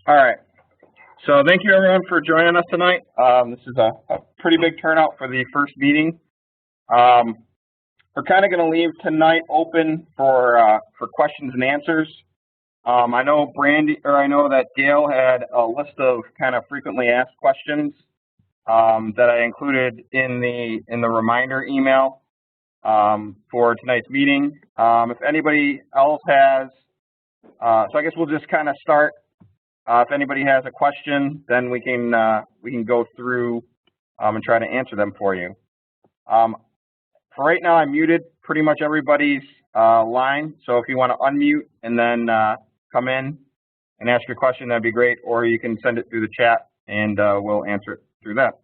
All right. So thank you everyone for joining us tonight. This is a pretty big turnout for the first meeting. We're kind of going to leave tonight open for questions and answers. I know that Gail had a list of kind of frequently asked questions that I included in the reminder email for tonight's meeting. If anybody else has, so I guess we'll just kind of start. If anybody has a question, then we can go through and try to answer them for you. For right now, I muted pretty much everybody's line. So if you want to unmute and then come in and ask your question, that'd be great. Or you can send it through the chat and we'll answer it through that.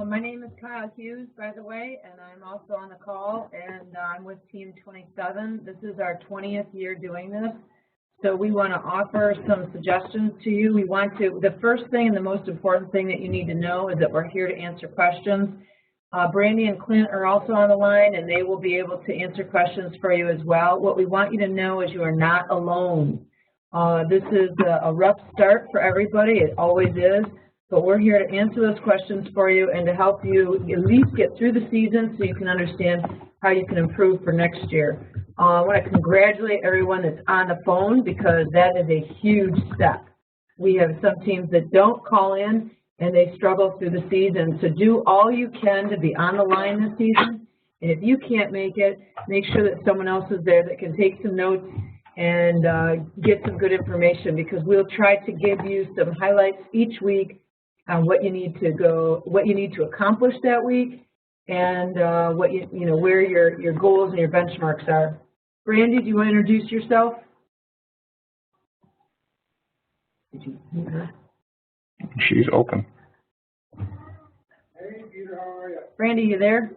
My name is Kyle Hughes, by the way, and I'm also on the call, and I'm with Team 27. This is our 20th year doing this, so we want to offer some suggestions to you. The first thing and the most important thing that you need to know is that we're here to answer questions. Brandy and Clint are also on the line, and they will be able to answer questions for you as well. What we want you to know is you are not alone. This is a rough start for everybody. It always is. But we're here to answer those questions for you and to help you at least get through the season so you can understand how you can improve for next year. I want to congratulate everyone that's on the phone because that is a huge step. We have some teams that don't call in and they struggle through the season. So do all you can to be on the line this season. And if you can't make it, make sure that someone else is there that can take some notes and get some good information, because we'll try to give you some highlights each week on what you need to accomplish that week, and where your goals and your benchmarks are. Brandy, do you want to introduce yourself? She's open. Hey, Peter, how are you? Brandy, you there?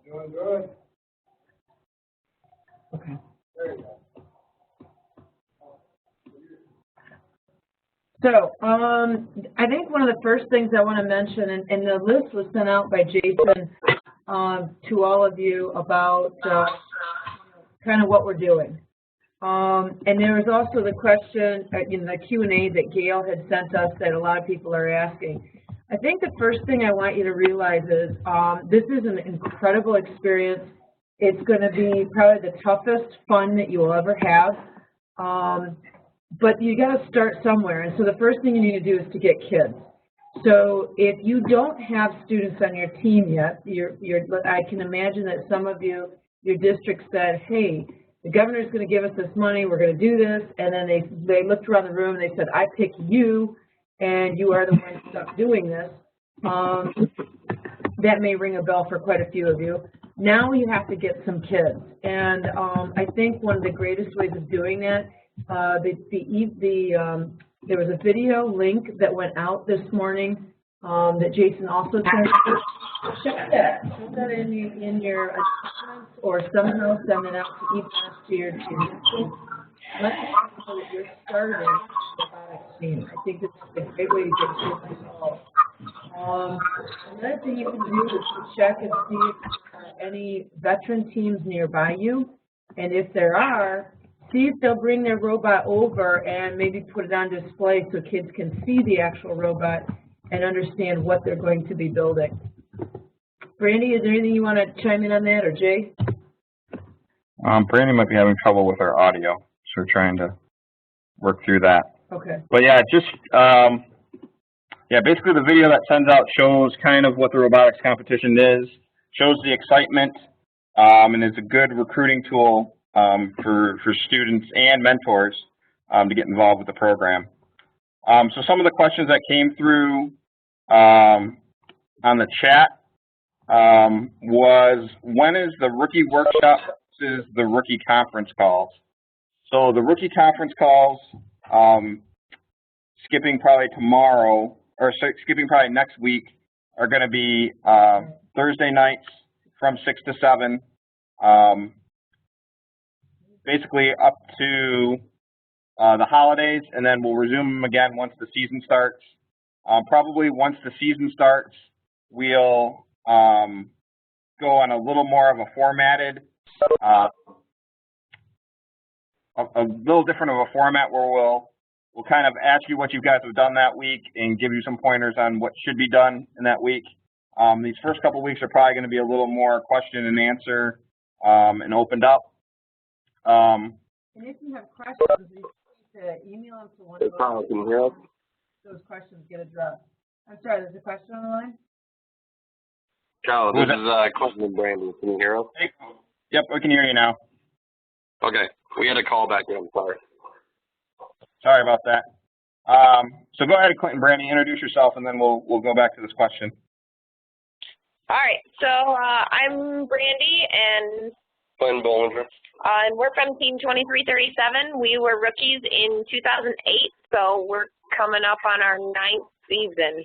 I'm doing good. Okay. There you go. So I think one of the first things I want to mention, and the list was sent out by Jason to all of you about kind of what we're doing. And there was also the question, the Q&A that Gail had sent us that a lot of people are asking. I think the first thing I want you to realize is this is an incredible experience. It's going to be probably the toughest fun that you will ever have. But you got to start somewhere, and so the first thing you need to do is to get kids. So if you don't have students on your team yet, I can imagine that some of you, your district said, hey, the governor's going to give us this money, we're going to do this, and then they looked around the room and they said, I pick you, and you are the one stuck doing this. That may ring a bell for quite a few of you. Now you have to get some kids, and I think one of the greatest ways of doing that, there was a video link that went out this morning that Jason also sent. Check that. Put that in your announcements, or somehow send it out to each last year. Let me know that you're starting the robotics team. I think this is a great way to get kids involved. Another thing you can do is to check and see if there are any veteran teams nearby you, and if there are, see if they'll bring their robot over and maybe put it on display so kids can see the actual robot and understand what they're going to be building. Brandy, is there anything you want to chime in on that, or Jay? Brandy might be having trouble with her audio, so we're trying to work through that. Okay. But yeah, basically the video that sends out shows kind of what the robotics competition is, shows the excitement, and is a good recruiting tool for students and mentors to get involved with the program. So some of the questions that came through on the chat was, when is the rookie workshop versus the rookie conference calls? So the rookie conference calls, skipping probably tomorrow, or skipping probably next week, are going to be Thursday nights from 6 to 7. Basically up to the holidays, and then we'll resume them again once the season starts. Probably once the season starts, we'll go on a little more of a formatted a little different of a format where we'll kind of ask you what you guys have done that week and give you some pointers on what should be done in that week. These first couple weeks are probably going to be a little more question and answer and opened up. And if you have questions, you need to email them to one of Carl, can you hear us? those questions get addressed. I'm sorry, there's a question on the line? Carl, this is Clinton and Brandon. Can you hear us? Yep, we can hear you now. Okay. We had a call back in. I'm sorry. Sorry about that. So go ahead, Clinton, Brandy, introduce yourself, and then we'll go back to this question. All right, so I'm Brandy, and Glenn Bollinger. and we're from Team 2337. We were rookies in 2008, so we're coming up on our 9th season.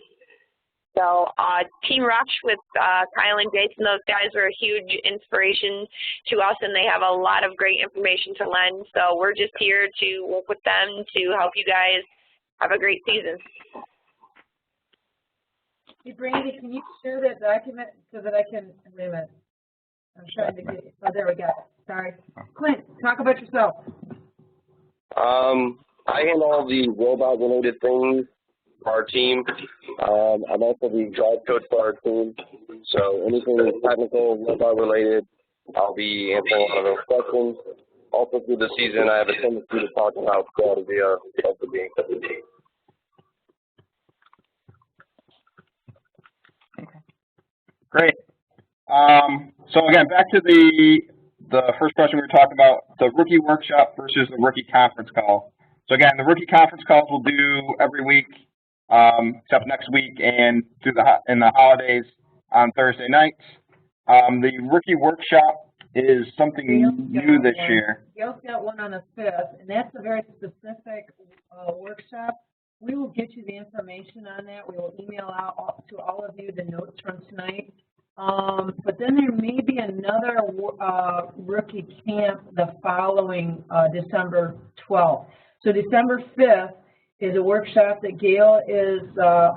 So Team Rush with Kyle and Jason, those guys are a huge inspiration to us, and they have a lot of great information to lend. So we're just here to work with them to help you guys have a great season. Hey, Brandy, can you share that document so that I can, wait a minute. I'm trying to get, oh, there we go. Sorry. Clint, talk about yourself. I handle all the robot-related things for our team. I'm also the drive coach for our team. So anything technical, robot-related, I'll be answering a lot of those questions. Also through the season, I have a tendency to talk about strategy of the game. Great. So again, back to the first question we were talking about, the rookie workshop versus the rookie conference call. So again, the rookie conference calls we'll do every week, except next week and in the holidays on Thursday nights. The rookie workshop is something new this year. Gail's got one on the 5th, and that's a very specific workshop. We will get you the information on that. We will email out to all of you the notes from tonight. But then there may be another rookie camp the following December 12th. So December 5th is a workshop that Gail is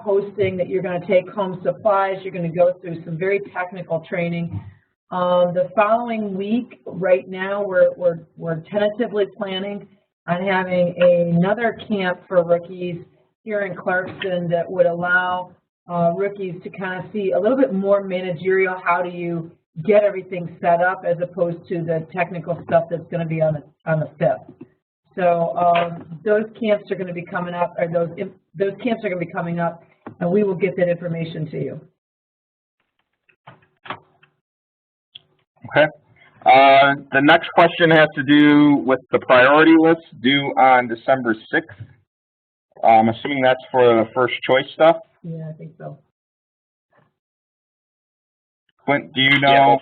hosting that you're going to take home supplies. You're going to go through some very technical training. The following week, right now, we're tentatively planning on having another camp for rookies here in Clarkston that would allow rookies to kind of see a little bit more managerial, how do you get everything set up as opposed to the technical stuff that's going to be on the 5th. So those camps are going to be coming up, or those camps are going to be coming up, and we will get that information to you. Okay. The next question has to do with the priority list due on December 6th. I'm assuming that's for the first choice stuff. Yeah, I think so. Clint, do you know?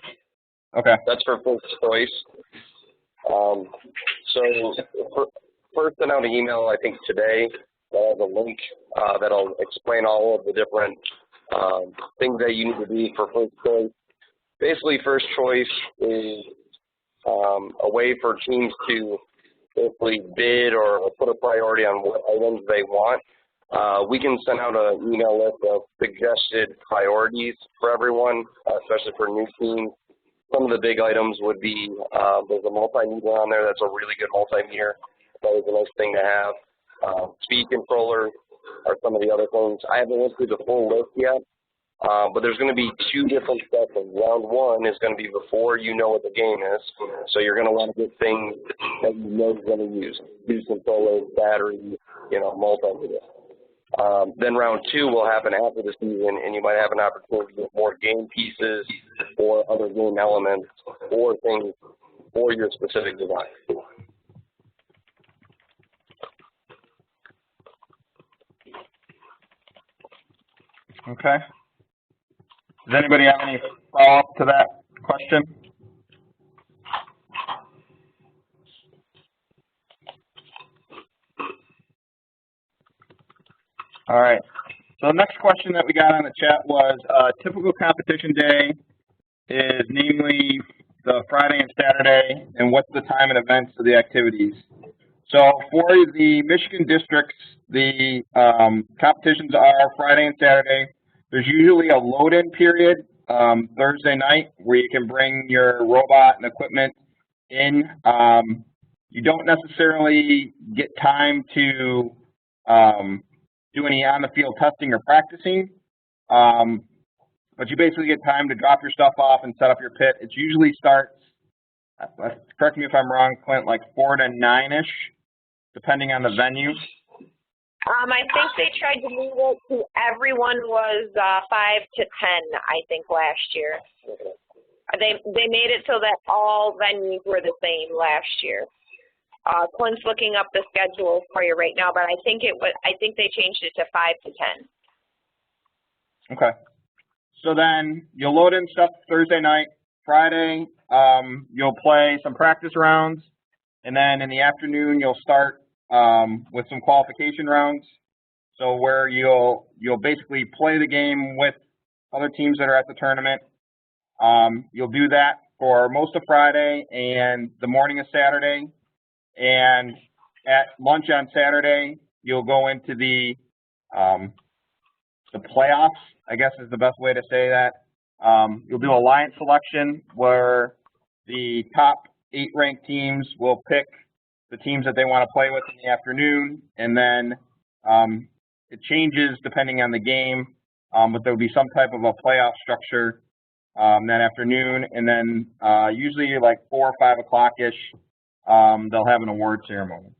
Yeah, okay. That's for first choice. So first sent out an email, I think today, that has a link that'll explain all of the different things that you need to do for first choice. Basically, first choice is a way for teams to basically bid or put a priority on what items they want. We can send out an email list of suggested priorities for everyone, especially for new teams. Some of the big items would be, there's a multimeter on there that's a really good multimeter. That is a nice thing to have. Speed controllers are some of the other things. I haven't went through the full list yet, but there's going to be 2 different sessions. Round 1 is going to be before you know what the game is, so you're going to want to get things that you know you're going to use. Speed controllers, batteries, multimeter. Then round 2 will happen after the season, and you might have an opportunity to get more game pieces or other game elements or things for your specific device. Okay. Does anybody have any follow-up to that question? All right. So the next question that we got on the chat was, typical competition day is namely the Friday and Saturday, and what's the time and events of the activities? So for the Michigan districts, the competitions are Friday and Saturday. There's usually a load-in period Thursday night where you can bring your robot and equipment in. You don't necessarily get time to do any on-the-field testing or practicing, but you basically get time to drop your stuff off and set up your pit. It usually starts, correct me if I'm wrong, Clint, like 4 to 9-ish, depending on the venue. I think they tried to move it to everyone was 5 to 10, I think, last year. They made it so that all venues were the same last year. Clint's looking up the schedule for you right now, but I think they changed it to 5 to 10. Okay. So then you'll load in stuff Thursday night. Friday, you'll play some practice rounds, and then in the afternoon you'll start with some qualification rounds. So where you'll basically play the game with other teams that are at the tournament. You'll do that for most of Friday and the morning of Saturday. And at lunch on Saturday, you'll go into the playoffs, I guess is the best way to say that. You'll do alliance selection where the top 8 ranked teams will pick the teams that they want to play with in the afternoon, and then it changes depending on the game, but there'll be some type of a playoff structure that afternoon, and then usually like 4 or 5 o'clock-ish, they'll have an award ceremony.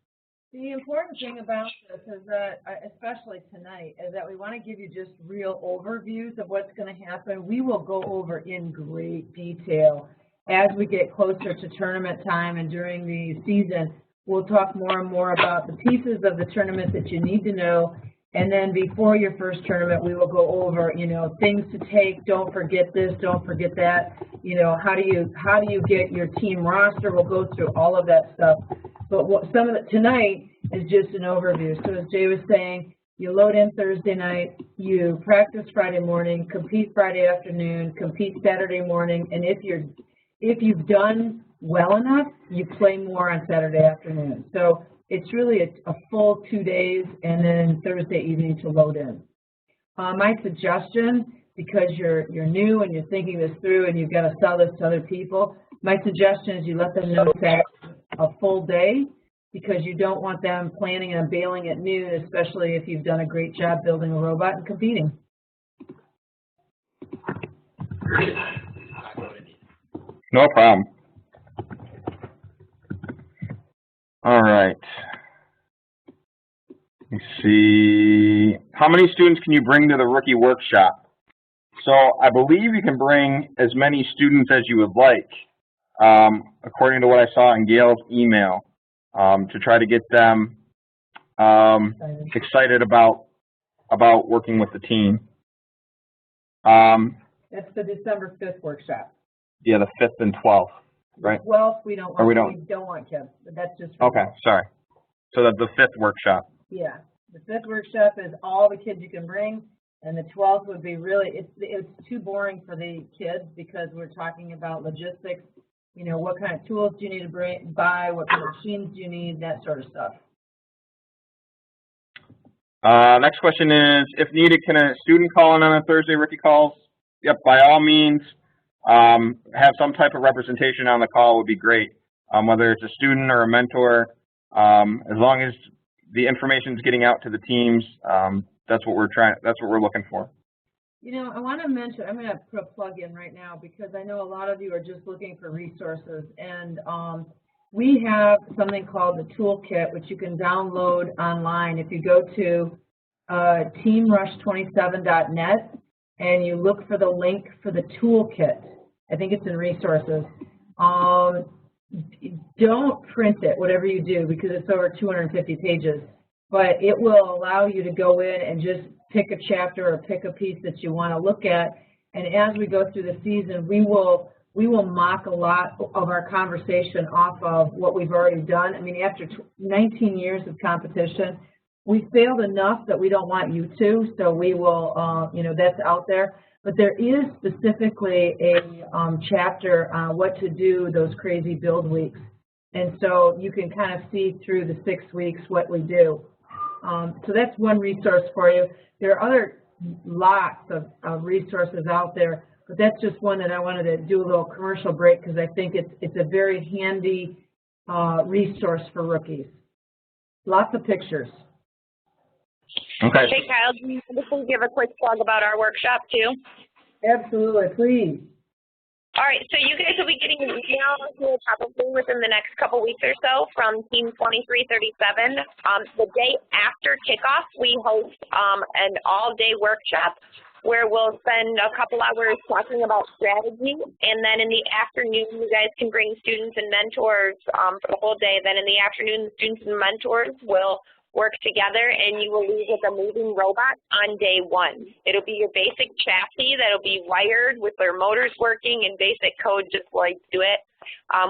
The important thing about this is that, especially tonight, is that we want to give you just real overviews of what's going to happen. We will go over in great detail as we get closer to tournament time and during the season. We'll talk more and more about the pieces of the tournament that you need to know. And then before your first tournament, we will go over, things to take. Don't forget this. Don't forget that. How do you get your team roster? We'll go through all of that stuff. But some of it tonight is just an overview. So as Jay was saying, you load in Thursday night, you practice Friday morning, compete Friday afternoon, compete Saturday morning, and if you've done well enough, you play more on Saturday afternoon. So it's really a full 2 days, and then Thursday evening to load in. My suggestion, because you're new and you're thinking this through and you've got to sell this to other people, my suggestion is you let them know that a full day, because you don't want them planning on bailing at noon, especially if you've done a great job building a robot and competing. No problem. All right. Let's see. How many students can you bring to the rookie workshop? So I believe you can bring as many students as you would like, according to what I saw in Gail's email, to try to get them excited about working with the team. That's the December 5th workshop. Yeah, the 5th and 12th, right? 12th we don't want kids, but that's just okay. Sorry. So that's the 5th workshop. Yeah, the 5th workshop is all the kids you can bring, and the 12th would be really it's too boring for the kids because we're talking about logistics. What kind of tools do you need to buy? What kind of machines do you need? That sort of stuff. Next question is, if needed, can a student call in on a Thursday rookie calls? Yep, by all means. Have some type of representation on the call would be great. Whether it's a student or a mentor, as long as the information is getting out to the teams, that's what we're looking for. I want to mention, I'm going to put a plug in right now because I know a lot of you are just looking for resources, and we have something called the toolkit, which you can download online. If you go to teamrush27.net and you look for the link for the toolkit, I think it's in resources. Don't print it, whatever you do, because it's over 250 pages, but it will allow you to go in and just pick a chapter or pick a piece that you want to look at. And as we go through the season, we will mock a lot of our conversation off of what we've already done. I mean, after 19 years of competition, we failed enough that we don't want you to, so we will, that's out there. But there is specifically a chapter on what to do those crazy build weeks. And so you can kind of see through the 6 weeks what we do. So that's one resource for you. There are other lots of resources out there, but that's just one that I wanted to do a little commercial break because I think it's a very handy resource for rookies. Lots of pictures. Okay. Hey, Kyle, do you want to give a quick plug about our workshop, too? Absolutely, please. All right, so you guys will be getting an email here probably within the next couple weeks or so from Team 2337. The day after kickoff, we host an all-day workshop where we'll spend a couple hours talking about strategy, and then in the afternoon, you guys can bring students and mentors for the whole day. Then in the afternoon, the students and mentors will work together, and you will leave with a moving robot on day one. It'll be your basic chassis that'll be wired with their motors working and basic code just like do it.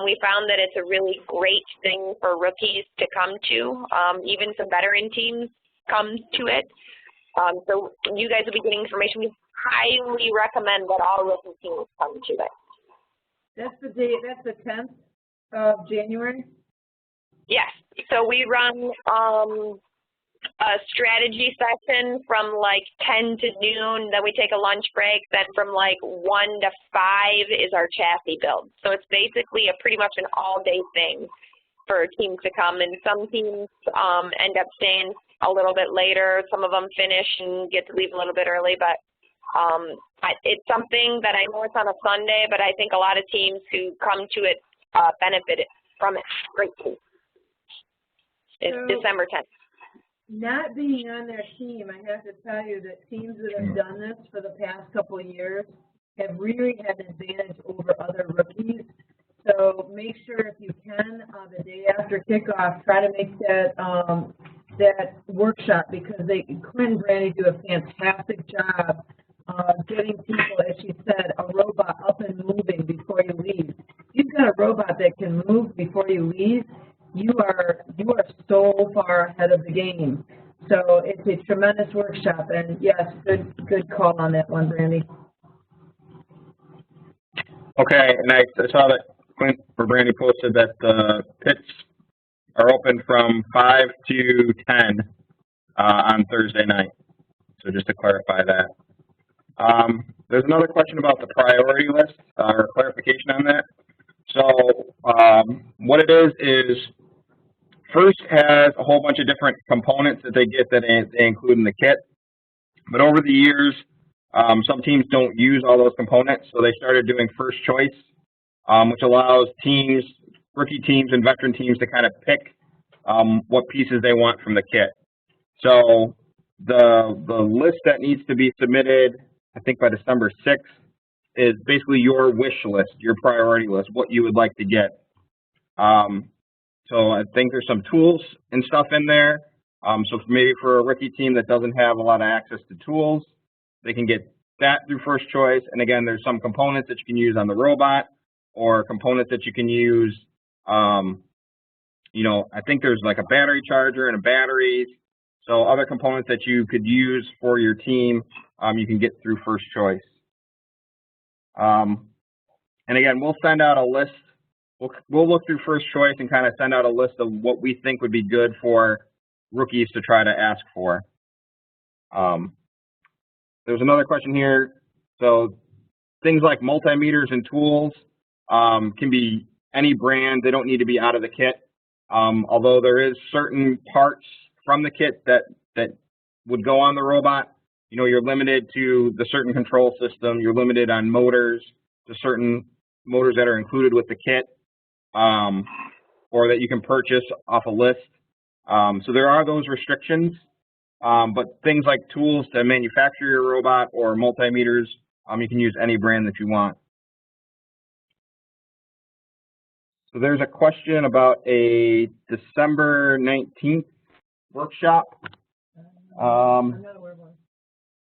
We found that it's a really great thing for rookies to come to. Even some veteran teams come to it. So you guys will be getting information. We highly recommend that all rookie teams come to it. That's the date, that's the 10th of January? Yes, so we run a strategy session from like 10 to noon, then we take a lunch break, then from like 1 to 5 is our chassis build. So it's basically pretty much an all-day thing for teams to come, and some teams end up staying a little bit later, some of them finish and get to leave a little bit early, but it's something that I know it's on a Sunday, but I think a lot of teams who come to it benefit from it greatly. It's So, December 10th. Not being on their team, I have to tell you that teams that have done this for the past couple of years have really had an advantage over other rookies. So make sure if you can, the day after kickoff, try to make that that workshop, because Clint and Brandy do a fantastic job getting people, as you said, a robot up and moving before you leave. If you've got a robot that can move before you leave, you are so far ahead of the game. So it's a tremendous workshop, and yes, good call on that one, Brandy. Okay, and I saw that Clint or Brandy posted that the pits are open from 5 to 10 on Thursday night. So just to clarify that. There's another question about the priority list, or clarification on that. So what it is FRC has a whole bunch of different components that they get that they include in the kit. But over the years, some teams don't use all those components, so they started doing first choice, which allows teams, rookie teams and veteran teams, to kind of pick what pieces they want from the kit. So the list that needs to be submitted, I think by December 6th, is basically your wish list, your priority list, what you would like to get. So I think there's some tools and stuff in there. So maybe for a rookie team that doesn't have a lot of access to tools, they can get that through first choice. And again, there's some components that you can use on the robot, or components that you can use. You know, I think there's like a battery charger and a batteries. So other components that you could use for your team, you can get through first choice. And again, we'll send out a list. We'll look through first choice and kind of send out a list of what we think would be good for rookies to try to ask for. There's another question here. So things like multimeters and tools can be any brand. They don't need to be out of the kit. Although there is certain parts from the kit that would go on the robot. You know, you're limited to the certain control system. You're limited on motors, to certain motors that are included with the kit, or that you can purchase off a list. So there are those restrictions, but things like tools to manufacture your robot or multimeters, you can use any brand that you want. So there's a question about a December 19th workshop. I'm not aware of one.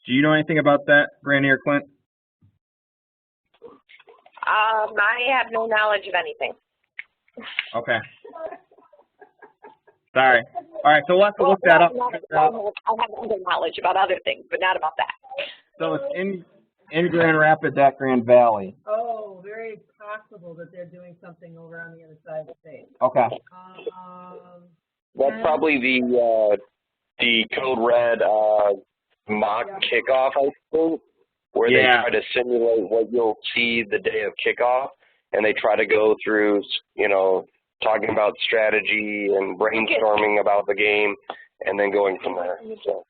Do you know anything about that, Brandy or Clint? I have no knowledge of anything. Okay. Sorry. All right, so we'll have to look that up. I have other knowledge about other things, but not about that. So it's in Grand Rapids at Grand Valley. Oh, very possible that they're doing something over on the other side of the state. Okay. That's probably the Code Red mock kickoff, I think, where they try to simulate what you'll see the day of kickoff, and they try to go through, you know, talking about strategy and brainstorming about the game, and then going from there. So.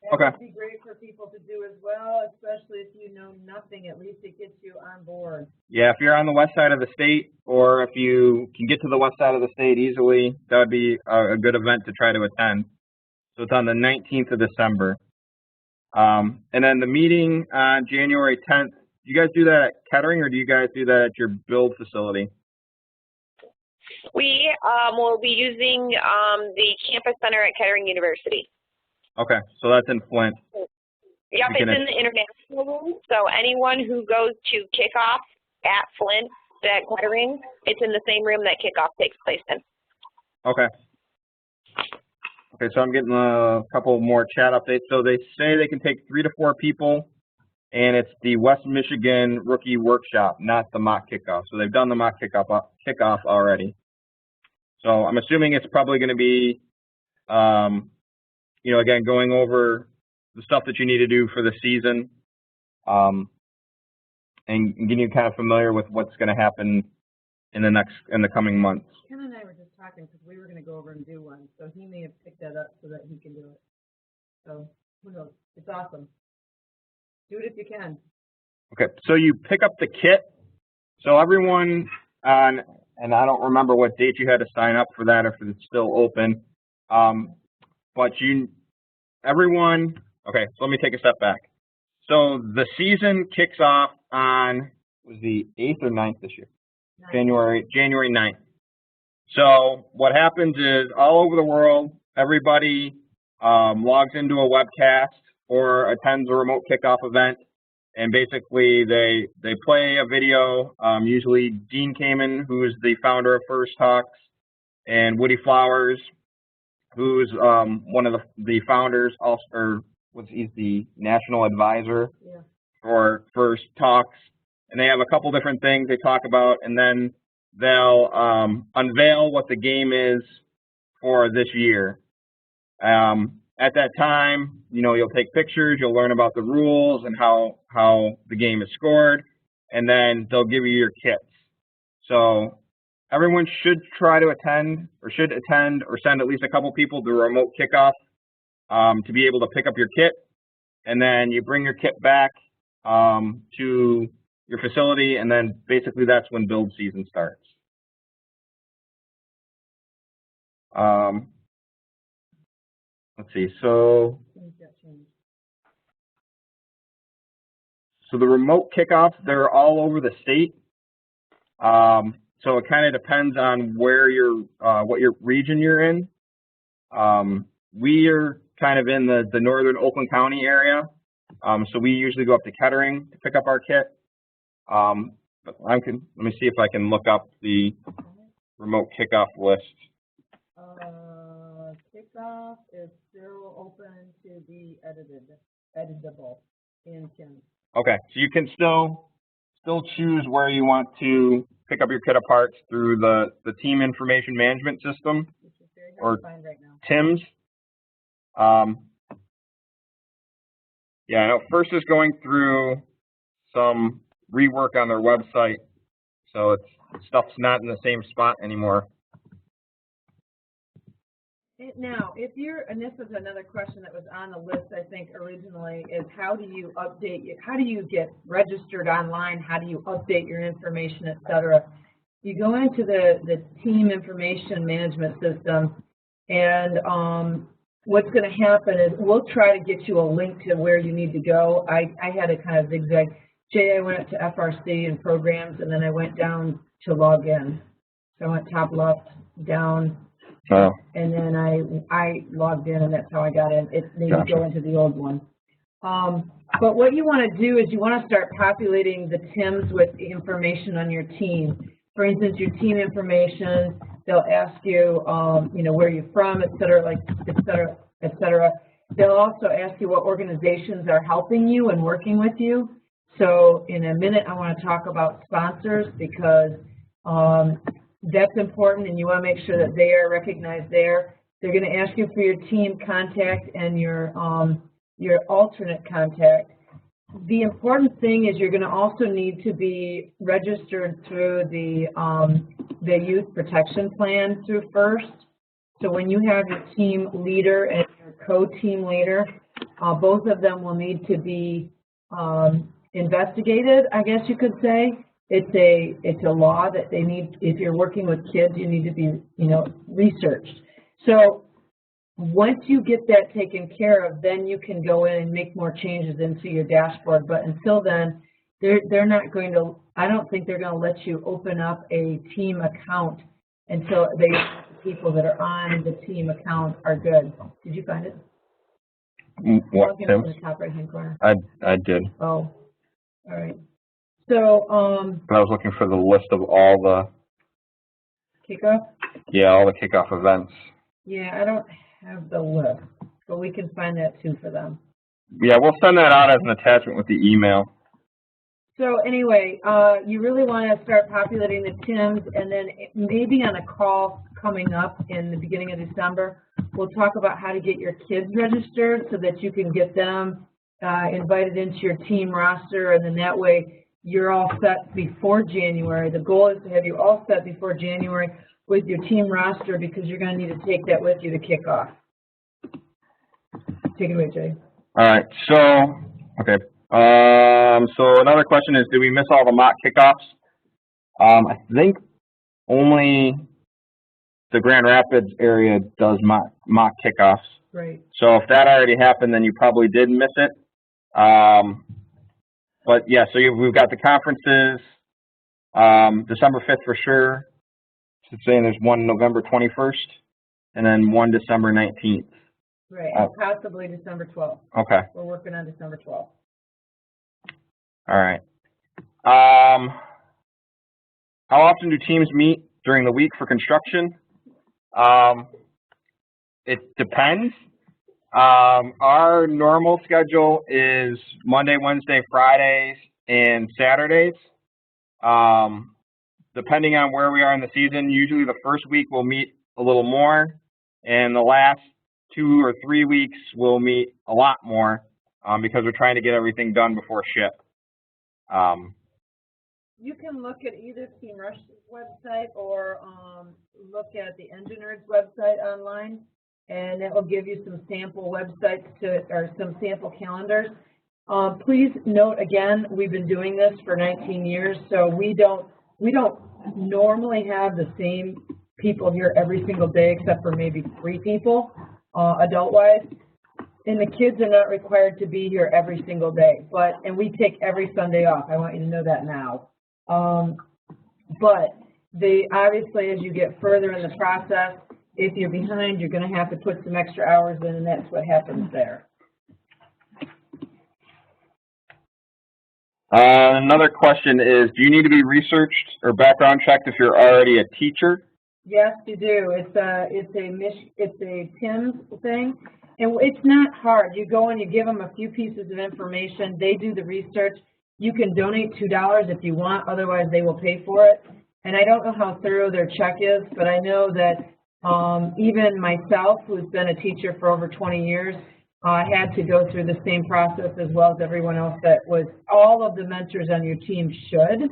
That would be great for people to do as well, especially if you know nothing. At least it gets you on board. Yeah, if you're on the west side of the state, or if you can get to the west side of the state easily, that would be a good event to try to attend. So it's on the 19th of December. And then the meeting on January 10th, do you guys do that at Kettering, or do you guys do that at your build facility? We will be using the campus center at Kettering University. Okay, so that's in Flint. Yep, it's in the international room. So anyone who goes to kickoff at Flint, at Kettering, it's in the same room that kickoff takes place in. Okay. Okay, so I'm getting a couple more chat updates. So they say they can take 3 to 4 people, and it's the West Michigan Rookie Workshop, not the mock kickoff. So they've done the mock kickoff already. So I'm assuming it's probably going to be, you know, again, going over the stuff that you need to do for the season, and getting you kind of familiar with what's going to happen in the coming months. Ken and I were just talking because we were going to go over and do one, so he may have picked that up so that he can do it. So who knows? It's awesome. Do it if you can. Okay, so you pick up the kit. So everyone on, and I don't remember what date you had to sign up for that, if it's still open. But everyone, okay, so let me take a step back. So the season kicks off on, was the 8th or 9th this year? 9th. January 9th. So what happens is all over the world, everybody logs into a webcast or attends a remote kickoff event, and basically they play a video. Usually Dean Kamen, who is the founder of First Talks, and Woody Flowers, who's one of the founders, also, or he's the national advisor for First Talks, and they have a couple different things they talk about, and then they'll unveil what the game is for this year. At that time, you know, you'll take pictures, you'll learn about the rules and how the game is scored, and then they'll give you your kits. So everyone should try to attend or send at least a couple people to a remote kickoff to be able to pick up your kit, and then you bring your kit back to your facility, and then basically that's when build season starts. Let's see, so the remote kickoffs, they're all over the state. So it kind of depends on where what your region you're in. We are kind of in the northern Oakland County area, so we usually go up to Kettering to pick up our kit. But let me see if I can look up the remote kickoff list. Kickoff is still open to be editable in Kim. Okay, so you can still choose where you want to pick up your kit parts through the team information management system, or TIMS. Yeah, I know First is going through some rework on their website, so stuff's not in the same spot anymore. Now, and this was another question that was on the list, I think, originally, is how do you get registered online? How do you update your information, et cetera? You go into the team information management system, and what's going to happen is we'll try to get you a link to where you need to go. I had a kind of zigzag. I went up to FRC and programs, and then I went down to log in. So I went top left, down, and then I logged in, and that's how I got in. It made me go into the old one. But what you want to do is you want to start populating the TIMS with information on your team. For instance, your team information, they'll ask you, you know, where you're from, et cetera, et cetera, et cetera. They'll also ask you what organizations are helping you and working with you. So in a minute, I want to talk about sponsors, because that's important, and you want to make sure that they are recognized there. They're going to ask you for your team contact and your alternate contact. The important thing is you're going to also need to be registered through the the youth protection plan through FRC. So when you have your team leader and your co-team leader, both of them will need to be investigated, I guess you could say. It's a law that they need, if you're working with kids, you need to be, researched. So once you get that taken care of, then you can go in and make more changes into your dashboard. But until then, they're not going to, I don't think they're going to let you open up a team account until the people that are on the team account are good. Did you find it? What, Tim? In the top right-hand corner. I did. Oh, all right. So, But I was looking for the list of all the kickoff? Yeah, all the kickoff events. Yeah, I don't have the list, but we can find that too for them. Yeah, we'll send that out as an attachment with the email. So anyway, you really want to start populating the TIMs, and then maybe on a call coming up in the beginning of December, we'll talk about how to get your kids registered so that you can get them invited into your team roster, and then that way you're all set before January. The goal is to have you all set before January with your team roster, because you're going to need to take that with you to kick off. Take it away, Jay. All right, so, okay. So another question is, did we miss all the mock kickoffs? I think only the Grand Rapids area does mock kickoffs. Right. So if that already happened, then you probably did miss it. But yeah, so we've got the conferences, December 5th for sure. It's saying there's one November 21st, and then one December 19th. Right, and possibly December 12th. Okay. We're working on December 12th. All right. How often do teams meet during the week for construction? It depends. Our normal schedule is Monday, Wednesday, Fridays, and Saturdays. Depending on where we are in the season, usually the first week we'll meet a little more, and the last 2 or 3 weeks we'll meet a lot more because we're trying to get everything done before ship. You can look at either Team Rush's website or look at the Engineers website online, and it will give you some sample websites or some sample calendars. Please note again, we've been doing this for 19 years, so we don't normally have the same people here every single day except for maybe 3 people, adult-wise. And the kids are not required to be here every single day, and we take every Sunday off. I want you to know that now. But obviously, as you get further in the process, if you're behind, you're going to have to put some extra hours in, and that's what happens there. Another question is, do you need to be researched or background checked if you're already a teacher? Yes, you do. It's a TIMS thing, and it's not hard. You go and you give them a few pieces of information. They do the research. You can donate $2 if you want. Otherwise, they will pay for it. And I don't know how thorough their check is, but I know that even myself, who's been a teacher for over 20 years, had to go through the same process as well as everyone else that was. All of the mentors on your team should,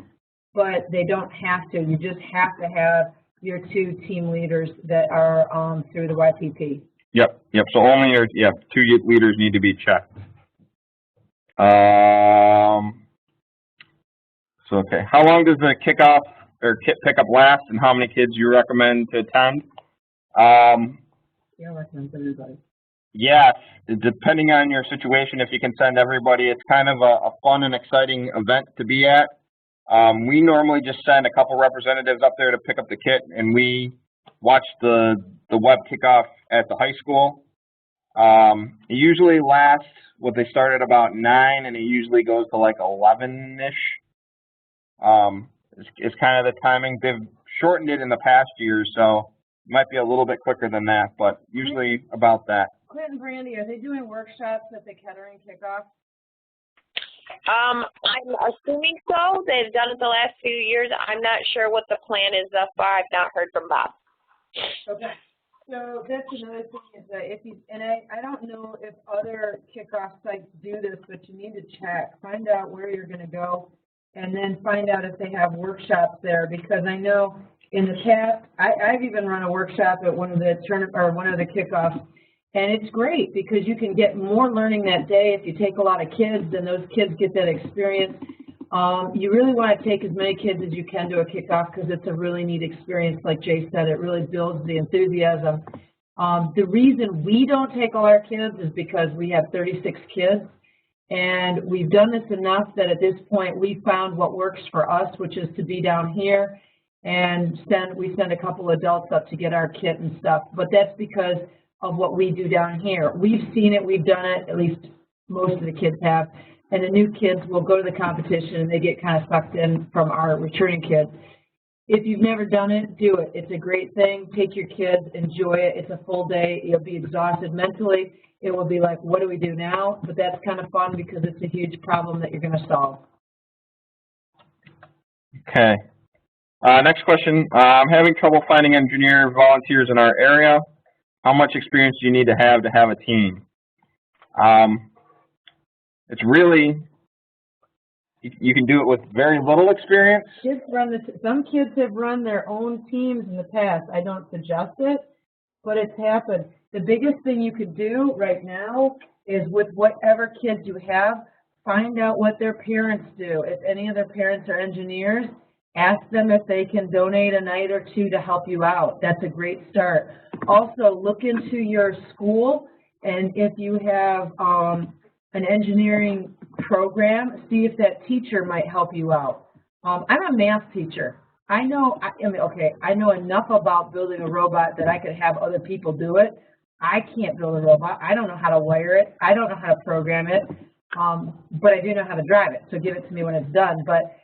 but they don't have to. You just have to have your 2 team leaders that are through the YPP. Yep. So only your 2 leaders need to be checked. So okay, how long does the kickoff or kit pickup last, and how many kids you recommend to attend? Yeah, I recommend everybody. Yes, depending on your situation, if you can send everybody, it's kind of a fun and exciting event to be at. We normally just send a couple representatives up there to pick up the kit, and we watch the web kickoff at the high school. It usually lasts, they start at about 9, and it usually goes to like 11-ish. It's kind of the timing. They've shortened it in the past years, so it might be a little bit quicker than that, but usually about that. Clint and Brandy, are they doing workshops at the Kettering kickoff? I'm assuming so. They've done it the last few years. I'm not sure what the plan is thus far. I've not heard from Bob. Okay. So that's another thing is that I don't know if other kickoff sites do this, but you need to check. Find out where you're going to go, and then find out if they have workshops there, because I know In the past, I've even run a workshop at one of the kickoffs, and it's great because you can get more learning that day if you take a lot of kids, and those kids get that experience. You really want to take as many kids as you can to a kickoff because it's a really neat experience. Like Jay said, it really builds the enthusiasm. The reason we don't take all our kids is because we have 36 kids, and we've done this enough that at this point we found what works for us, which is to be down here, and we send a couple adults up to get our kit and stuff. But that's because of what we do down here. We've seen it, we've done it, at least most of the kids have, and the new kids will go to the competition and they get kind of sucked in from our returning kids. If you've never done it, do it. It's a great thing. Take your kids, enjoy it. It's a full day. You'll be exhausted mentally. It will be like, what do we do now? But that's kind of fun because it's a huge problem that you're going to solve. Okay. Next question. I'm having trouble finding engineer volunteers in our area. How much experience do you need to have a team? It's really, you can do it with very little experience. Some kids have run their own teams in the past. I don't suggest it, but it's happened. The biggest thing you could do right now is with whatever kids you have, find out what their parents do. If any of their parents are engineers, ask them if they can donate a night or two to help you out. That's a great start. Also, look into your school, and if you have an engineering program, see if that teacher might help you out. I'm a math teacher. I know enough about building a robot that I could have other people do it. I can't build a robot. I don't know how to wire it. I don't know how to program it, but I do know how to drive it, so give it to me when it's done. But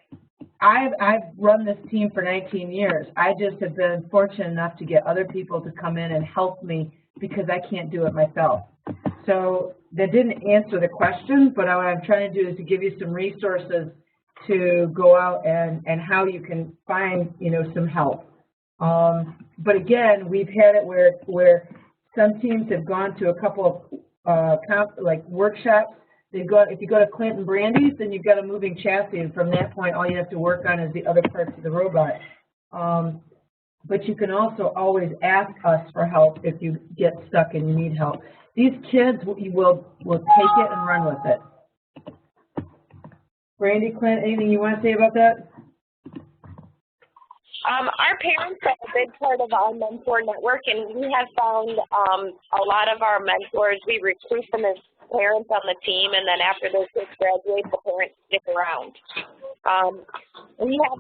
I've run this team for 19 years. I just have been fortunate enough to get other people to come in and help me because I can't do it myself. So that didn't answer the question, but what I'm trying to do is to give you some resources to go out and how you can find, some help. But again, we've had it where some teams have gone to a couple of workshops. If you go to Clinton Brandy's, then you've got a moving chassis, and from that point, all you have to work on is the other parts of the robot. But you can also always ask us for help if you get stuck and you need help. These kids will take it and run with it. Brandy, Clint, anything you want to say about that? Our parents are a big part of our mentor network, and we have found a lot of our mentors, we recruit them as parents on the team, and then after those kids graduate, the parents stick around. We have,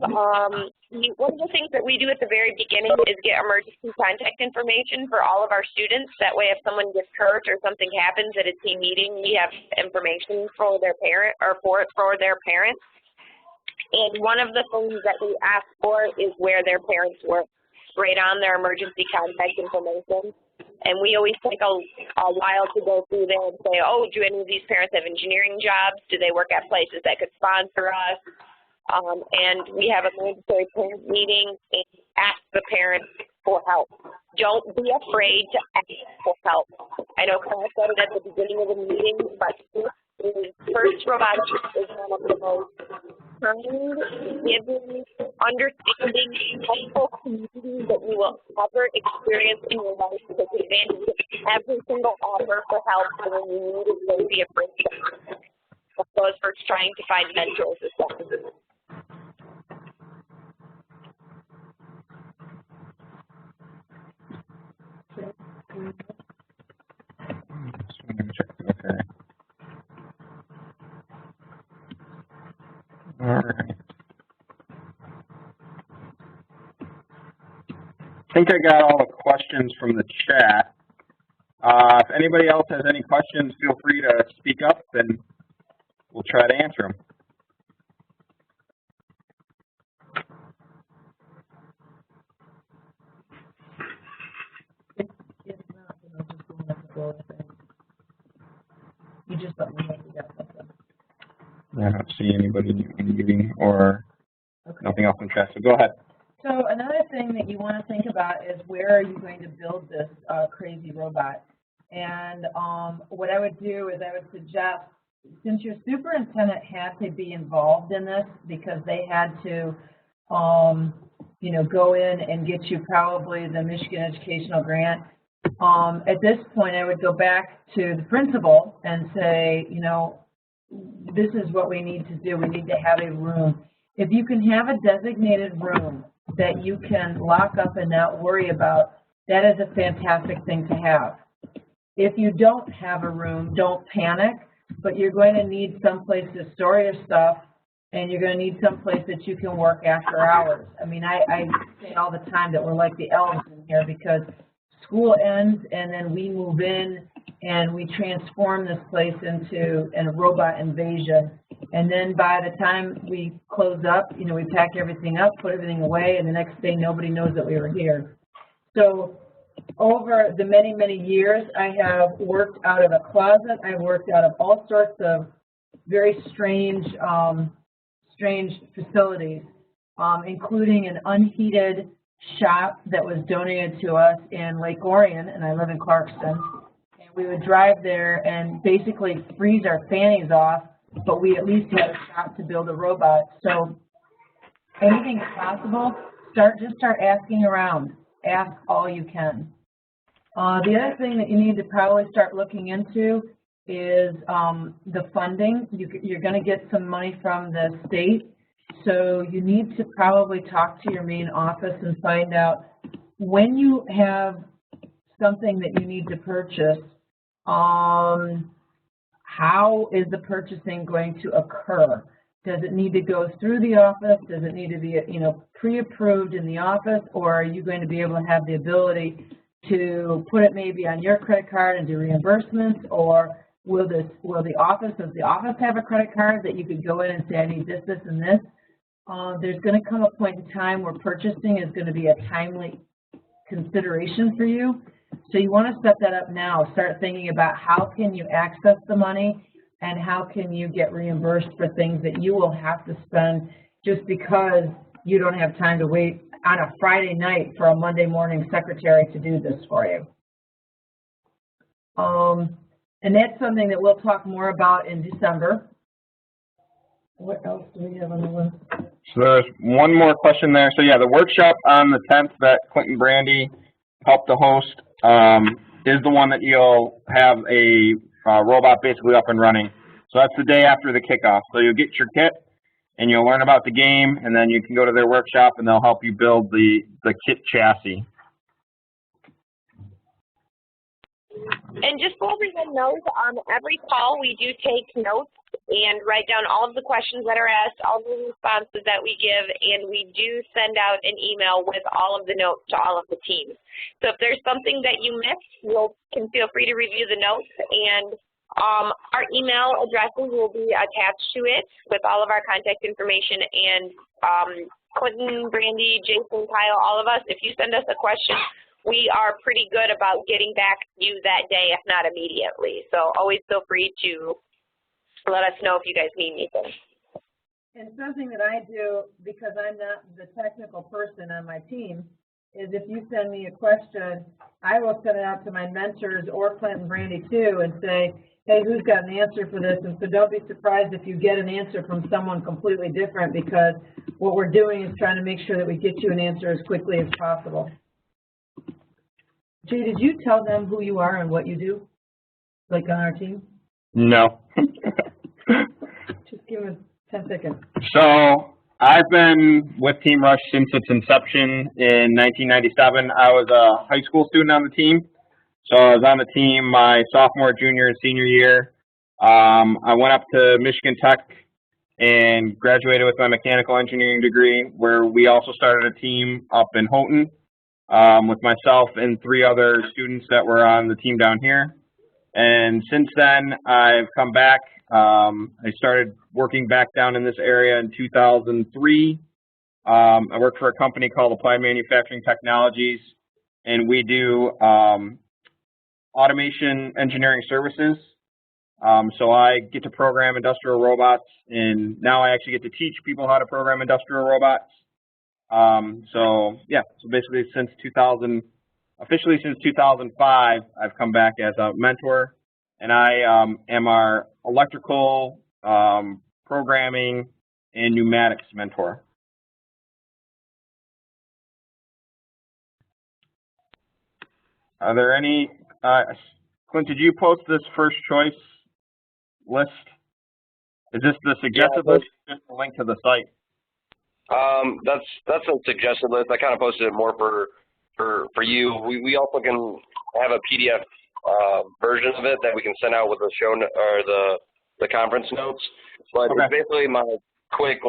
one of the things that we do at the very beginning is get emergency contact information for all of our students. That way if someone gets hurt or something happens at a team meeting, we have information for their parent or for their parents. And one of the things that we ask for is where their parents work, right on their emergency contact information. And we always take a while to go through there and say, oh, do any of these parents have engineering jobs? Do they work at places that could sponsor us? And we have a mandatory parent meeting and ask the parents for help. Don't be afraid to ask for help. I know Carl said it at the beginning of the meeting, but FRC Robotics is one of the most kind, giving, understanding, helpful communities that you will ever experience in your life. Take advantage of every single offer for help, and when you need it, don't be afraid to ask. That goes for trying to find mentors as well. Okay. All right. I think I got all the questions from the chat. If anybody else has any questions, feel free to speak up and we'll try to answer them. You just let me know if you got something. I don't see anybody in meeting or nothing else in chat, so go ahead. So another thing that you want to think about is where are you going to build this crazy robot? And what I would do is I would suggest, since your superintendent had to be involved in this because they had to, you know, go in and get you probably the Michigan Educational Grant. At this point, I would go back to the principal and say, you know, this is what we need to do. We need to have a room. If you can have a designated room that you can lock up and not worry about, that is a fantastic thing to have. If you don't have a room, don't panic, but you're going to need someplace to store your stuff, and you're going to need someplace that you can work after hours. I mean, I say all the time that we're like the elves in here, because school ends and then we move in and we transform this place into a robot invasion. And then by the time we close up, you know, we pack everything up, put everything away, and the next day nobody knows that we were here. So over the many, many years, I have worked out of a closet. I've worked out of all sorts of very strange facilities, including an unheated shop that was donated to us in Lake Orion, and I live in Clarkston. And we would drive there and basically freeze our fannies off, but we at least had a shop to build a robot. So anything is possible. Just start asking around. Ask all you can. The other thing that you need to probably start looking into is the funding. You're going to get some money from the state, so you need to probably talk to your main office and find out when you have something that you need to purchase, how is the purchasing going to occur? Does it need to go through the office? Does it need to be, you know, pre-approved in the office, or are you going to be able to have the ability to put it maybe on your credit card and do reimbursements, or does the office have a credit card that you could go in and say, I need this, this, and this? There's going to come a point in time where purchasing is going to be a timely consideration for you. So you want to set that up now. Start thinking about how can you access the money and how can you get reimbursed for things that you will have to spend just because you don't have time to wait on a Friday night for a Monday morning secretary to do this for you. And that's something that we'll talk more about in December. What else do we have on the list? So there's one more question there. So yeah, the workshop on the 10th that Clinton Brandy helped to host is the one that you'll have a robot basically up and running. So that's the day after the kickoff. So you'll get your kit and you'll learn about the game, and then you can go to their workshop and they'll help you build the kit chassis. And just so everyone knows, on every call we do take notes and write down all of the questions that are asked, all the responses that we give, and we do send out an email with all of the notes to all of the teams. So if there's something that you missed, you can feel free to review the notes, and our email addresses will be attached to it with all of our contact information. And Clinton, Brandy, Jason, Kyle, all of us, if you send us a question, we are pretty good about getting back to you that day, if not immediately. So always feel free to let us know if you guys need anything. And something that I do, because I'm not the technical person on my team, is if you send me a question, I will send it out to my mentors or Clinton Brandy too and say, hey, who's got an answer for this? And so don't be surprised if you get an answer from someone completely different, because what we're doing is trying to make sure that we get you an answer as quickly as possible. Jay, did you tell them who you are and what you do, like on our team? No. Just give them 10 seconds. So I've been with Team Rush since its inception in 1997. I was a high school student on the team. So I was on the team my sophomore, junior, and senior year. I went up to Michigan Tech and graduated with my mechanical engineering degree, where we also started a team up in Houghton with myself and 3 other students that were on the team down here. And since then, I've come back. I started working back down in this area in 2003. I work for a company called Applied Manufacturing Technologies, and we do automation engineering services. So I get to program industrial robots, and now I actually get to teach people how to program industrial robots. So yeah, so basically since 2000, officially since 2005, I've come back as a mentor, and I am our electrical, programming, and pneumatics mentor. Are there any, Clint, did you post this first choice list? Is this the suggested list or just a link to the site? That's a suggested list. I kind of posted it more for you. We also can have a PDF version of it that we can send out with the show or the conference notes. But Okay. It's basically my quick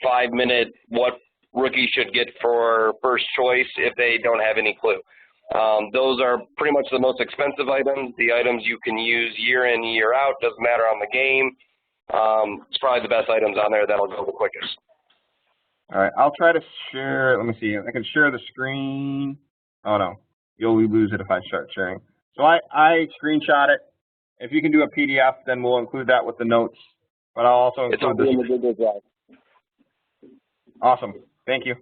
5-minute what rookies should get for first choice if they don't have any clue. Those are pretty much the most expensive items. The items you can use year in, year out, doesn't matter on the game. It's probably the best items on there that'll go the quickest. All right, I'll try to share. Let me see. I can share the screen. Oh no, you'll lose it if I start sharing. So I screenshot it. If you can do a PDF, then we'll include that with the notes. But I'll also include this. Google Drive. Awesome. Thank you.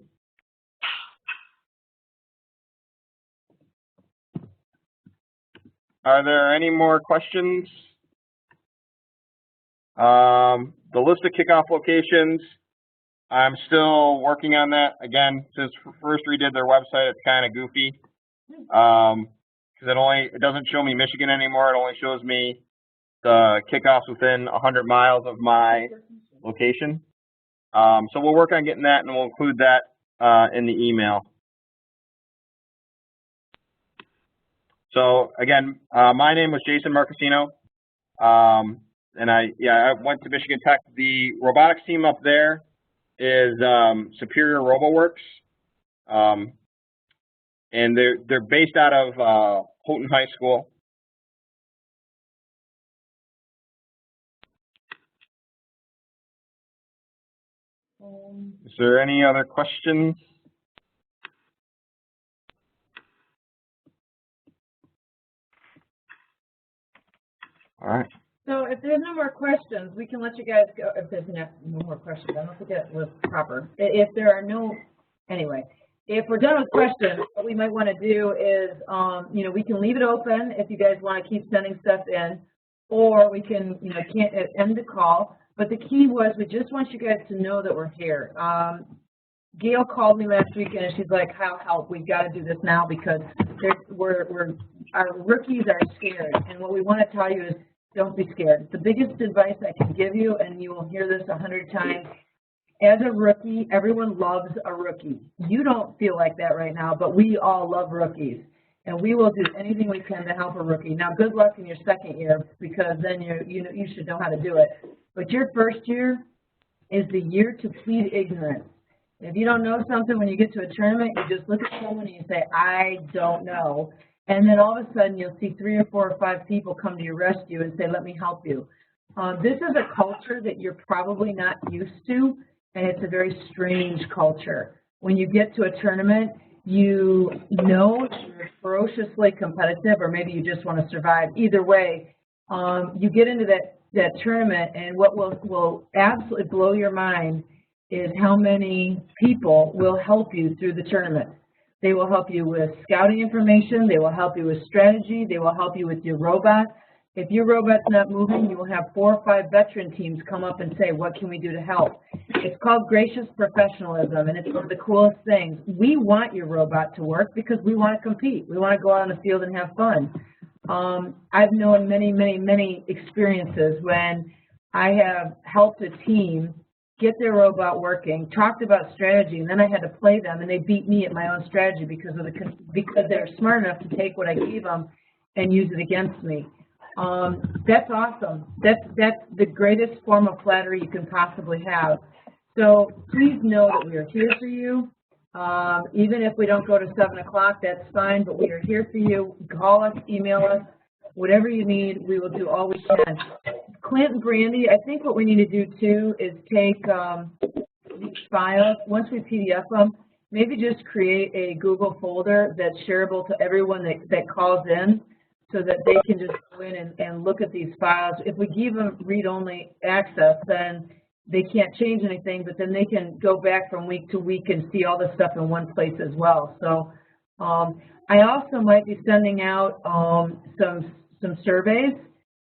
Are there any more questions? The list of kickoff locations, I'm still working on that. Again, since first redid their website, it's kind of goofy. Because it doesn't show me Michigan anymore. It only shows me the kickoffs within 100 miles of my location. So we'll work on getting that, and we'll include that in the email. So again, my name was Jason Marcasino, and I went to Michigan Tech. The robotics team up there is Superior RoboWorks, and they're based out of Houghton High School. Is there any other questions? All right. So if there's no more questions, we can let you guys go. If there's no more questions, I don't think that was proper. If there are no, anyway, if we're done with questions, what we might want to do is, we can leave it open if you guys want to keep sending stuff in, or we can, can't end the call. But the key was we just want you guys to know that we're here. Gail called me last week and she's like, help, we've got to do this now because our rookies are scared. And what we want to tell you is don't be scared. The biggest advice I can give you, and you will hear this 100 times, as a rookie, everyone loves a rookie. You don't feel like that right now, but we all love rookies. And we will do anything we can to help a rookie. Now, good luck in your second year because then you should know how to do it. But your first year is the year to plead ignorance. If you don't know something when you get to a tournament, you just look at someone and you say, I don't know. And then all of a sudden you'll see 3 or 4 or 5 people come to your rescue and say, let me help you. This is a culture that you're probably not used to, and it's a very strange culture. When you get to a tournament, you know you're ferociously competitive, or maybe you just want to survive. Either way, you get into that tournament, and what will absolutely blow your mind is how many people will help you through the tournament. They will help you with scouting information. They will help you with strategy. They will help you with your robot. If your robot's not moving, you will have 4 or 5 veteran teams come up and say, what can we do to help? It's called gracious professionalism, and it's one of the coolest things. We want your robot to work because we want to compete. We want to go out on the field and have fun. I've known many, many, many experiences when I have helped a team get their robot working, talked about strategy, and then I had to play them, and they beat me at my own strategy because they're smart enough to take what I gave them and use it against me. That's awesome. That's the greatest form of flattery you can possibly have. So please know that we are here for you. Even if we don't go to 7 o'clock, that's fine, but we are here for you. Call us, email us, whatever you need, we will do all we can. Clint and Brandy, I think what we need to do too is take these files, once we PDF them, maybe just create a Google folder that's shareable to everyone that calls in so that they can just go in and look at these files. If we give them read-only access, then they can't change anything, but then they can go back from week to week and see all the stuff in one place as well. So I also might be sending out some surveys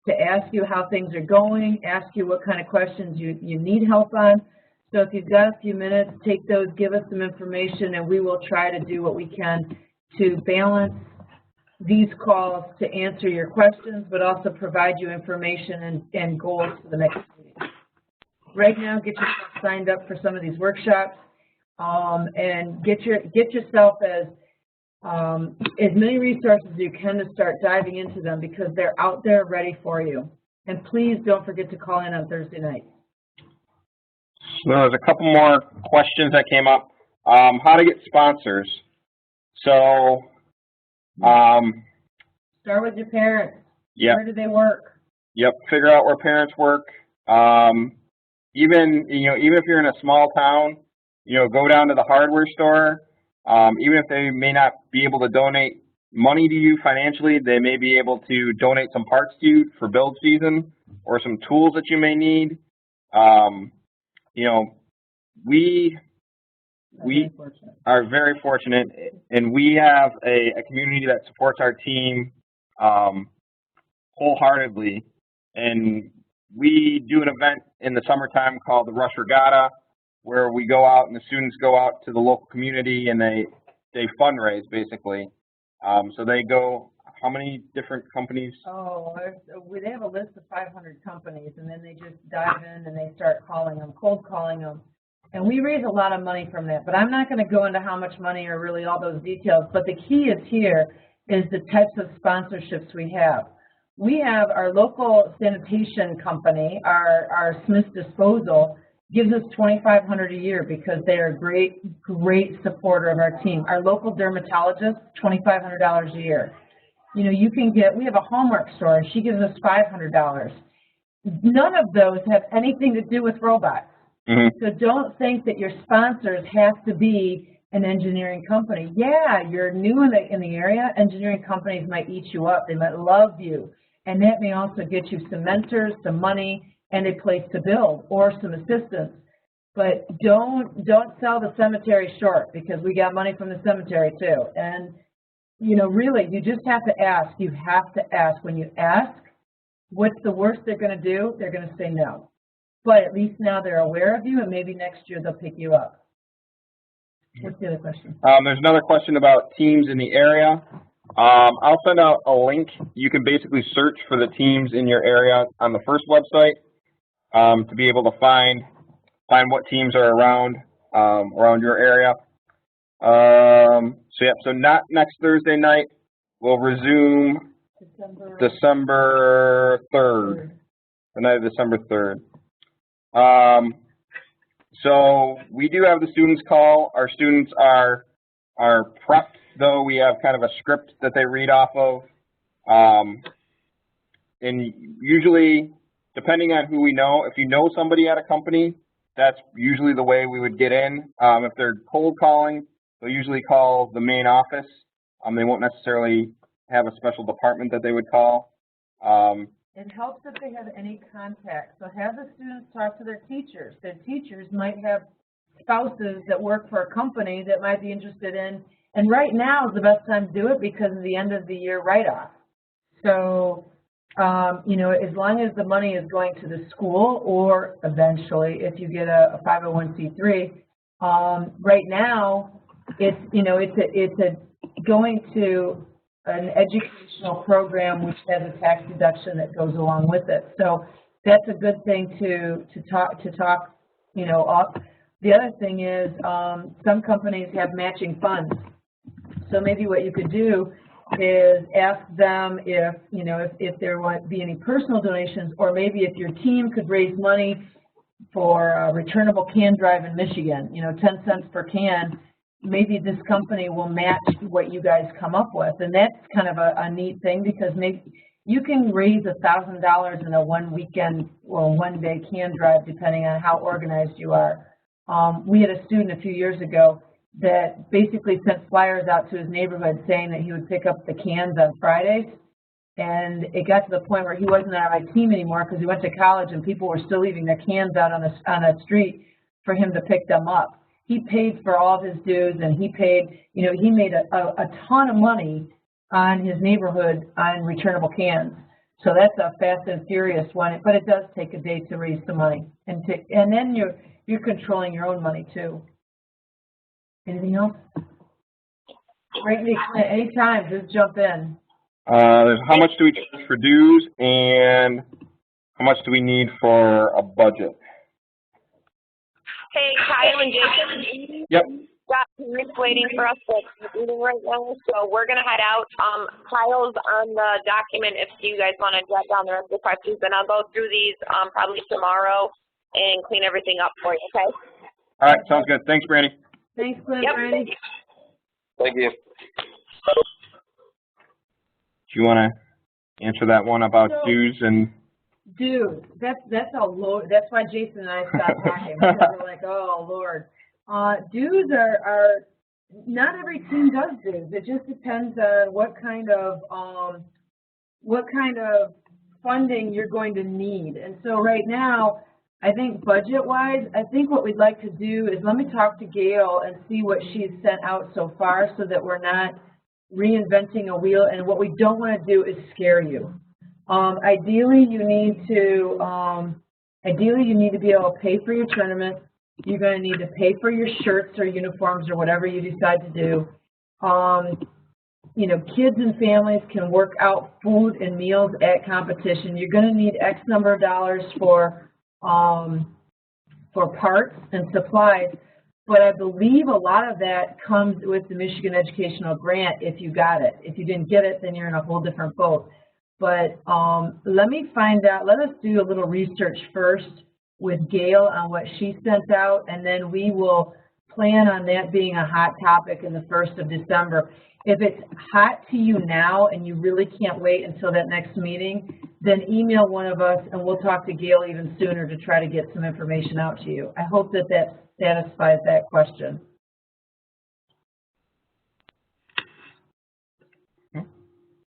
to ask you how things are going, ask you what kind of questions you need help on. So if you've got a few minutes, take those, give us some information, and we will try to do what we can to balance these calls to answer your questions, but also provide you information and goals for the next meeting. Right now, get yourself signed up for some of these workshops, and get yourself as many resources as you can to start diving into them, because they're out there ready for you. And please don't forget to call in on Thursday night. So there's a couple more questions that came up. How to get sponsors. So, start with your parents. Yep. Where do they work? Yep. Figure out where parents work. Even if you're in a small town, go down to the hardware store. Even if they may not be able to donate money to you financially, they may be able to donate some parts to you for build season or some tools that you may need. We are very fortunate, and we have a community that supports our team wholeheartedly. And we do an event in the summertime called the Rush Regatta, where we go out and the students go out to the local community and they fundraise basically. So they go, how many different companies? Oh, they have a list of 500 companies, and then they just dive in and they start calling them, cold calling them. And we raise a lot of money from that, but I'm not going to go into how much money or really all those details. But the key is here is the types of sponsorships we have. We have our local sanitation company, our Smith's Disposal, gives us $2,500 a year because they are a great supporter of our team. Our local dermatologist, $2,500 a year. You can get, we have a Hallmark store, and she gives us $500. None of those have anything to do with robots. Mm-hmm. So don't think that your sponsors have to be an engineering company. Yeah, you're new in the area. Engineering companies might eat you up. They might love you. And that may also get you some mentors, some money, and a place to build, or some assistance. But don't sell the cemetery short, because we got money from the cemetery too. And, really, you just have to ask. You have to ask. When you ask, what's the worst they're going to do? They're going to say no. But at least now they're aware of you, and maybe next year they'll pick you up. What's the other question? There's another question about teams in the area. I'll send out a link. You can basically search for the teams in your area on the FRC website to be able to find what teams are around your area. So not next Thursday night. We'll resume December 3rd. The night of December 3rd. So we do have the students call. Our students are prepped, though. We have kind of a script that they read off of. And usually, depending on who we know, if you know somebody at a company, that's usually the way we would get in. If they're cold calling, they'll usually call the main office. They won't necessarily have a special department that they would call. It helps if they have any contact. So have the students talk to their teachers. Their teachers might have spouses that work for a company that might be interested in, and right now is the best time to do it because of the end of the year write-off. So, as long as the money is going to the school, or eventually if you get a 501c3, right now it's going to an educational program which has a tax deduction that goes along with it. So that's a good thing to talk up. The other thing is some companies have matching funds. So maybe what you could do is ask them if there won't be any personal donations, or maybe if your team could raise money for a returnable can drive in Michigan, 10 cents per can. Maybe this company will match what you guys come up with. And that's kind of a neat thing, because maybe you can raise $1,000 in a one-weekend or one-day can drive, depending on how organized you are. We had a student a few years ago that basically sent flyers out to his neighborhood saying that he would pick up the cans on Fridays. And it got to the point where he wasn't on my team anymore because he went to college and people were still leaving their cans out on a street for him to pick them up. He paid for all of his dues, and he paid, he made a ton of money on his neighborhood on returnable cans. So that's a fast and furious one, but it does take a day to raise the money. And then you're controlling your own money too. Anything else? Right, anytime, just jump in. There's how much do we charge for dues and how much do we need for a budget? Hey, Kyle and Jason. Yep. Got parents waiting for us at the meeting right now, so we're gonna head out. Kyle's on the document if you guys want to jot down the rest of the questions, and I'll go through these probably tomorrow and clean everything up for you. Okay? All right, sounds good. Thanks, Brandy. Thanks, Clint, Yep. Brandy. Thank you. Do you want to answer that one about So- dues and? Dude, that's a load. That's why Jason and I stopped talking because we're like, oh Lord. Dues are not every team does dues. It just depends on what kind of funding you're going to need. And so right now, I think budget-wise, I think what we'd like to do is let me talk to Gail and see what she's sent out so far, so that we're not reinventing a wheel. And what we don't want to do is scare you. Ideally, you need to be able to pay for your tournament. You're going to need to pay for your shirts or uniforms or whatever you decide to do. You know, kids and families can work out food and meals at competition. You're going to need X number of dollars for parts and supplies. But I believe a lot of that comes with the Michigan Educational Grant if you got it. If you didn't get it, then you're in a whole different boat. But let me find out, let us do a little research first with Gail on what she sent out, and then we will plan on that being a hot topic in the 1st of December. If it's hot to you now and you really can't wait until that next meeting, then email one of us and we'll talk to Gail even sooner to try to get some information out to you. I hope that that satisfies that question.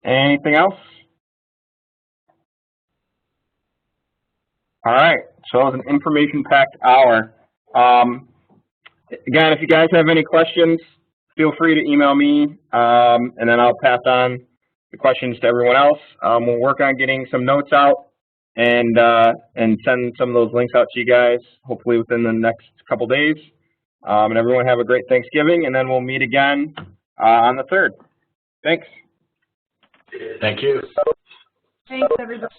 Anything else? All right, so it was an information-packed hour. Again, if you guys have any questions, feel free to email me, and then I'll pass on the questions to everyone else. We'll work on getting some notes out and send some of those links out to you guys, hopefully within the next couple days. And everyone have a great Thanksgiving, and then we'll meet again on the 3rd. Thanks. Thank you. Thanks, everybody.